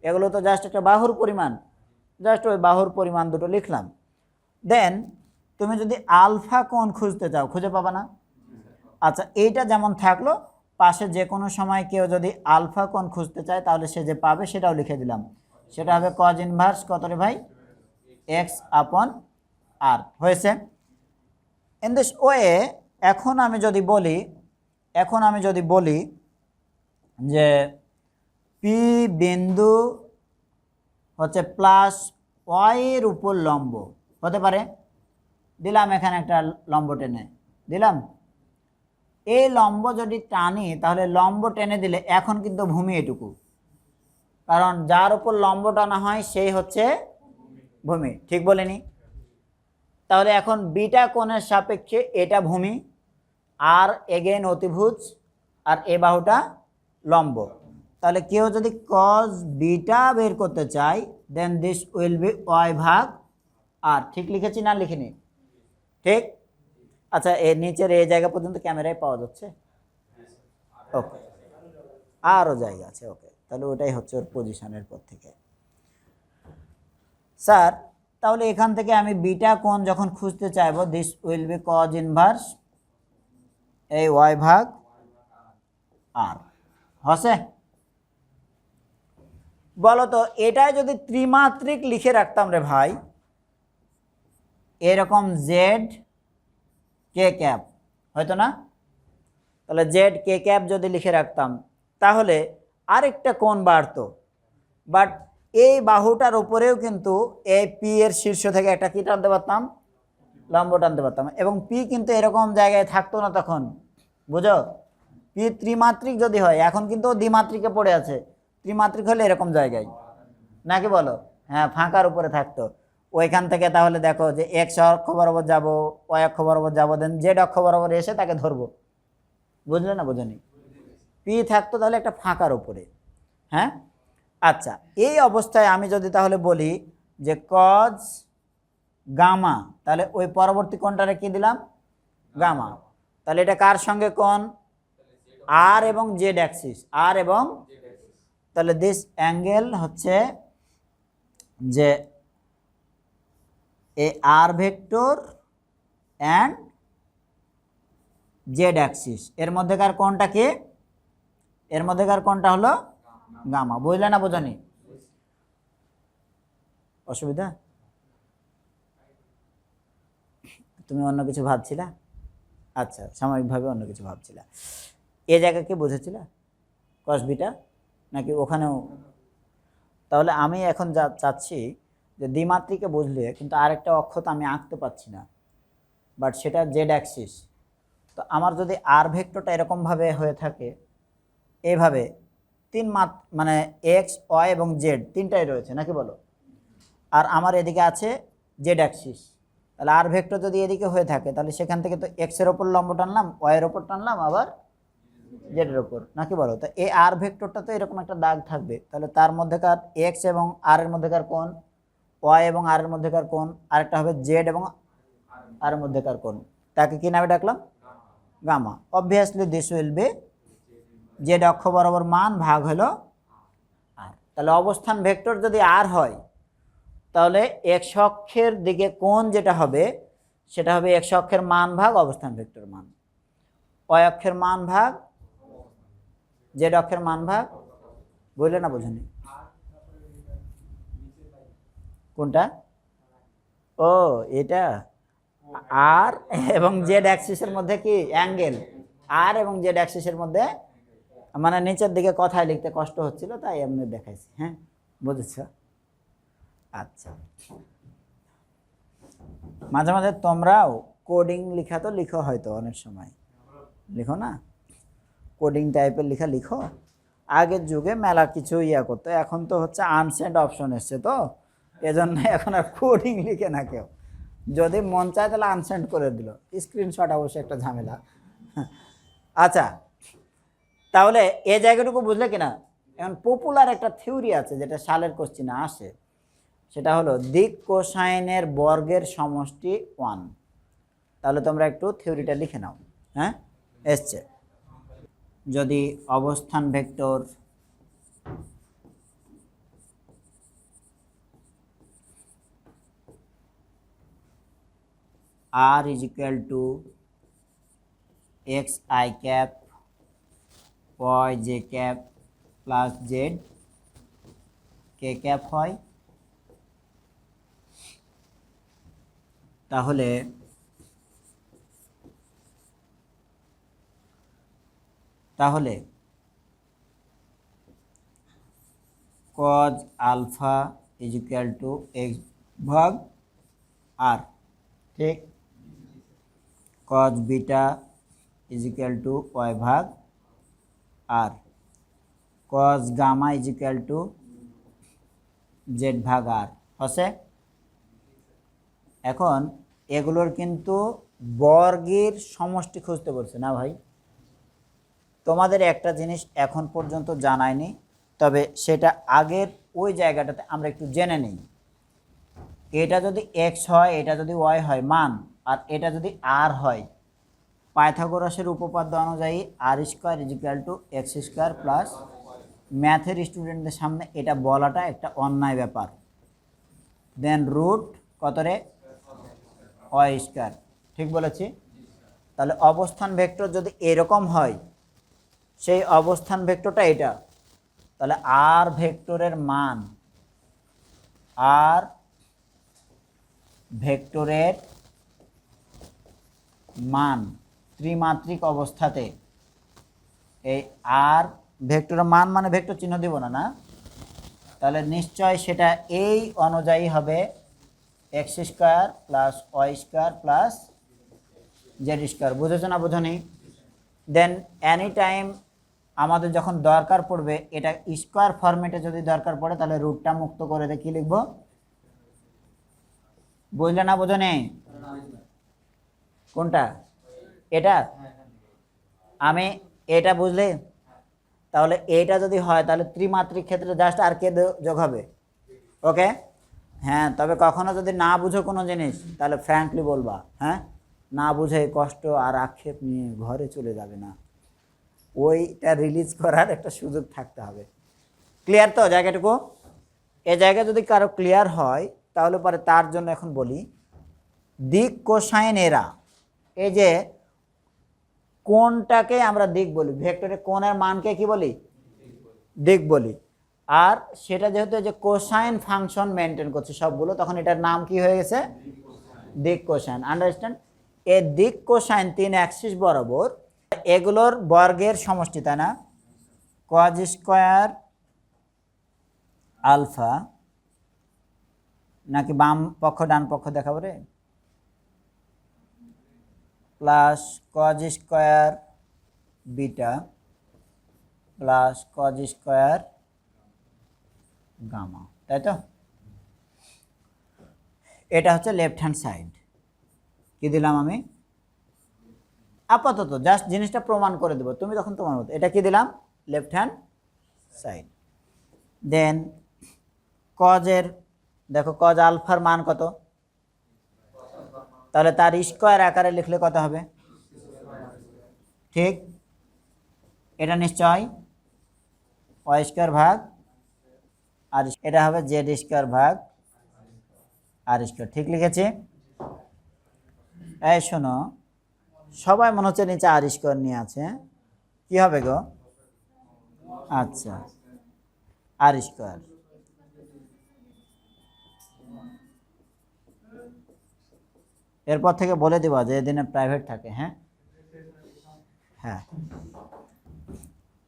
Speaker 1: এগুলো তো জাস্ট একটা বাহুর পরিমাণ, জাস্ট ওই বাহুর পরিমাণ দুটো লিখলাম। দেন তুমি যদি আলফা কোণ খুঁজতে চাও, খুঁজে পাবা না? আচ্ছা, এইটা যেমন থাকলো, পাশে যে কোনো সময় কেউ যদি আলফা কোণ খুঁজতে চায়, তাহলে সে যে পাবে সেটাও লিখে দিলাম, সেটা হবে কজ ইনভার্স কত রে ভাই? এক্স আপন আর। হয়েছে। ইন দিস ওয়ে এখন আমি যদি বলি যে পি বিন্দু হচ্ছে প্লাস ওয়াইয়ের উপর লম্ব হতে পারে, দিলাম এখানে একটা লম্ব টেনে দিলাম। এই লম্ব যদি টানি, তাহলে লম্ব টেনে দিলে এখন কিন্তু ভূমি এটুকু, কারণ যার উপর লম্ব টানা হয় সেই হচ্ছে ভূমি, ঠিক বলিনি? তাহলে এখন বিটা কোণের সাপেক্ষে এটা ভূমি, আর এগেন অতিভুজ, আর এ বাহুটা লম্ব। তাহলে কেউ যদি কজ বিটা বের করতে চায়, দেন দিস উইল বি ওয়াই ভাগ আর। ঠিক লিখেছি না লিখিনি? ঠিক। আচ্ছা, এর নিচের এই জায়গা পর্যন্ত ক্যামেরায় পাওয়া যাচ্ছে? ওকে, আরও জায়গা আছে, ওকে। তাহলে ওটাই হচ্ছে ওর পজিশনের পর থেকে। স্যার তাহলে এখান থেকে আমি বিটা কোণ যখন খুঁজতে চাইবো, this will be cos inverse এই ওয়াই ভাগ আর। হসে? বলো তো, এটাই যদি ত্রিমাত্রিক লিখে রাখতাম রে ভাই, এরকম জেড কে ক্যাপ, হয়তো না? তাহলে জেড কে ক্যাপ যদি লিখে রাখতাম, তাহলে আরেকটা কোণ বাড়তো, বাট এই বাহুটার উপরেও কিন্তু এই পি এর শীর্ষ থেকে একটা কি টানতে পারতাম, লম্ব টানতে পারতাম, এবং পি কিন্তু এরকম জায়গায় থাকতো না তখন, বুঝো? পি ত্রিমাত্রিক যদি হয়, এখন কিন্তু দ্বিমাত্রিকে পড়ে আছে, ত্রিমাত্রিক হলে এরকম জায়গায়, নাকি বলো? হ্যাঁ, ফাঁকার উপরে থাকতো। ওইখান থেকে তাহলে দেখো যে এক্স অক্ষ বরাবর যাবো, ওয়াই অক্ষ বরাবর যাবো, দেন জেড অক্ষ বরাবর এসে তাকে ধরবো, বুঝলে না বোঝনি? পি থাকতো তাহলে একটা ফাঁকার উপরে। হ্যাঁ, আচ্ছা, এই অবস্থায় আমি যদি তাহলে বলি যে কজ গামা, তাহলে ওই পরবর্তী কোণটারে কি দিলাম, গামা। তাহলে এটা কার সঙ্গে কোণ, আর এবং জেড অ্যাক্সিস, আর এবং, তাহলে দিস অ্যাঙ্গেল হচ্ছে যে এ আর ভেক্টর অ্যান্ড জেড অ্যাক্সিস, এর মধ্যেকার কোণটা কি, এর মধ্যেকার কোণটা হলো গামা। বুঝলে না বোঝনি? অসুবিধা? তুমি অন্য কিছু ভাবছিলা? আচ্ছা, সাময়িকভাবে অন্য কিছু ভাবছিলা। এ জায়গা কি বুঝেছিলা কস বিটা, নাকি ওখানেও? তাহলে আমি এখন যা চাচ্ছি যে দ্বিমাত্রিকে বুঝলে কিন্তু আরেকটা অক্ষ তো আমি আঁকতে পারছি না, বাট সেটা জেড অ্যাক্সিস। তো আমার যদি আর ভেক্টরটা এরকমভাবে হয়ে থাকে, এইভাবে মানে এক্স ওয়াই এবং জেড তিনটাই রয়েছে, নাকি বলো? আর আমার এদিকে আছে জেড অ্যাক্সিস, তাহলে আর ভেক্টর যদি এদিকে হয়ে থাকে, তাহলে সেখান থেকে তো এক্সের ওপর লম্ব টানলাম, ওয়াইয়ের ওপর টানলাম, আবার জেডের ওপর, নাকি বলো? তো এই আর ভেক্টরটা তো এরকম একটা দাগ থাকবে, তাহলে তার মধ্যেকার এক্স এবং আর এর মধ্যেকার কোণ, ওয়াই এবং আর এর মধ্যেকার কোণ, আরেকটা হবে জেড এবং আর এর মধ্যেকার কোণ, তাকে কি নামে ডাকলাম, gamma. Obviously this will be Z অক্ষ বরাবর মান ভাগ হলো আর। তাহলে অবস্থান ভেক্টর যদি আর হয়, তাহলে এক্স অক্ষের দিকে কোণ যেটা হবে সেটা হবে এক্স অক্ষের মান ভাগ অবস্থান ভেক্টর মান, ওয়াই অক্ষের মান ভাগ জেড অক্ষের মান ভাগ। বুঝলে না বোঝেনি? কোনটা? ও, এটা আর এবং জেড অ্যাক্সিসের মধ্যে কি অ্যাঙ্গেল, আর এবং জেড অ্যাক্সিসের মধ্যে, মানে নিচের দিকে কথায় লিখতে কষ্ট হচ্ছিল তাই এমনি দেখাইছি। হ্যাঁ, বুঝেছ? আচ্ছা, মাঝে মাঝে তোমরাও কোডিং লেখা তো লিখো, হয়তো অনেক সময় লিখো না, কোডিং টাইপের লেখা লিখো। আগের যুগে মেলা কিছু ইয়া করতো, এখন তো হচ্ছে আনসেন্ড অপশন এসছে, তো এজন্য এখন আর কোডিং লিখে না কেউ, যদি মন চায় তাহলে আনসেন্ড করে দিল, স্ক্রিনশট অবশ্যই একটা ঝামেলা। আচ্ছা, তাহলে এই জায়গাটুকু বুঝলে কিনা? এখন পপুলার একটা থিওরি আছে যেটা সালের কোশ্চিনে আসে, সেটা হলো দিক কোসাইনের বর্গের সমষ্টি 1। তাহলে তোমরা একটু থিওরিটা লিখে নাও। হ্যাঁ, এসছে, যদি অবস্থান vector r is equal to x I cap y j cap plus z k cap হয়, তাহলে cos alpha is equal to x ভাগ r, ঠিক? cos beta is equal to y ভাগ r, cos gamma is equal to z ভাগ r হচ্ছে। এখন এগুলোর কিন্তু বর্গের সমষ্টি খুঁজতে বলছে না ভাই? তোমাদের একটা জিনিস এখন পর্যন্ত জানায়নি, তবে সেটা আগের ওই জায়গাটাতে আমরা একটু জেনে নিই। এটা যদি এক্স হয়, এটা যদি ওয়াই হয় মান, আর এটা যদি আর হয়, পাইথাগোরাসের উপপাদ্য অনুযায়ী R square is equal to X square plus, ম্যাথের স্টুডেন্টদের সামনে এটা বলাটা একটা অন্যায় ব্যাপার, দেন রুট কত রে, ওয়াই স্কোয়ার, ঠিক বলেছি? তাহলে অবস্থান ভেক্টর যদি এরকম হয়, সেই অবস্থান ভেক্টরটা এটা, তাহলে আর ভেক্টরের মান, আর ভেক্টরের মান ত্রিমাত্রিক অবস্থাতে এই আর ভেক্টরের মান মানে ভেক্টর চিহ্ন দিব না, না? তাহলে নিশ্চয় সেটা এই অনুযায়ী হবে X square plus Y square plus Z square. বুঝেছো না বোঝনি? দেন এনি টাইম আমাদের যখন দরকার পড়বে এটা স্কোয়ার ফরম্যাটে যদি দরকার পড়ে তাহলে রুটটা মুক্ত করে দিয়ে কী লিখবো? বুঝলে না বোঝনি? কোনটা? এটা? আমি এটা বুঝলে তাহলে এইটা যদি হয় তাহলে ত্রিমাত্রিক ক্ষেত্রে জাস্ট আর কে যোগ হবে? ওকে, হ্যাঁ। তবে কখনো যদি না বুঝো কোনো জিনিস তাহলে ফ্র্যাঙ্কলি বলবা, হ্যাঁ, না বুঝে কষ্ট আর আক্ষেপ নিয়ে ঘরে চলে যাবে না, ওইটা রিলিজ করার একটা সুযোগ থাকতে হবে। ক্লিয়ার তো জায়গাটুকু? এ জায়গা যদি কারো ক্লিয়ার হয় তাহলে পরে তার জন্য এখন বলি দিক কোসাইন এরা। এই যে কোণটাকে আমরা দিক বলি, ভেক্টরে কোণের মানকে কি বলি? দিক বলি। আর সেটা যেহেতু যে কোসাইন ফাংশন মেনটেন করছে সবগুলো, তখন এটার নাম কি হয়ে গেছে? দিক কোসাইন। আন্ডারস্ট্যান্ড? এ দিক কোসাইন 3 অ্যাক্সিস বরাবর এগুলোর বর্গের সমষ্টি, তাই না? কজ স্কোয়ার আলফা, নাকি বাম পক্ষ ডান পক্ষ দেখাবো রে, plus cos square beta plus cos square gamma, তাই তো? এটা হচ্ছে লেফট হ্যান্ড সাইড। কি দিলাম আমি? আপাতত জাস্ট জিনিসটা প্রমাণ করে দেবো, তুমি তখন তোমার মতো। এটা কি দিলাম? Left hand side. দেন কজের, দেখো কজ আলফার মান কত? তাহলে তার স্কোয়ার আকারে লিখলে কত হবে? ঠিক, এটা নিশ্চয় ওয়াই স্কোয়ার ভাগ আর এটা হবে জেড স্কোয়ার ভাগ আর স্কোয়ার। ঠিক লিখেছি? এই শোনো, সবাই মনে হচ্ছে নিচে আর স্কোয়ার নিয়ে আছে, কি হবে গো? আচ্ছা, আর স্কোয়ার। এরপর থেকে বলে দেবা যে এদিনে প্রাইভেট থাকে। হ্যাঁ হ্যাঁ,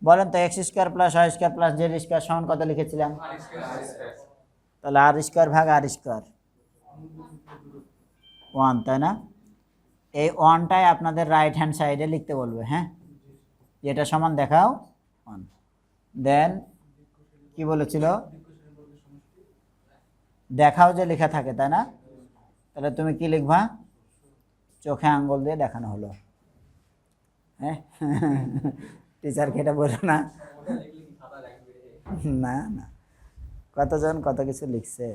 Speaker 1: বলেন তো X square plus Y square plus Z square সমান কত লিখেছিলাম? তাহলে আর স্কোয়ার ভাগ আর স্কোয়ার 1, তাই না? এই 1টাই আপনাদের রাইট হ্যান্ড সাইডে লিখতে বলবে। হ্যাঁ, যেটা সমান দেখাও 1। দেন কি বলেছিল? দেখাও যে লেখা থাকে, তাই না? তাহলে তুমি কি লিখবা? চোখে আঙ্গুল দিয়ে দেখানো হলো। হ্যাঁ, টিচারকে এটা বলো না। না না, কতজন কত কিছু লিখছে।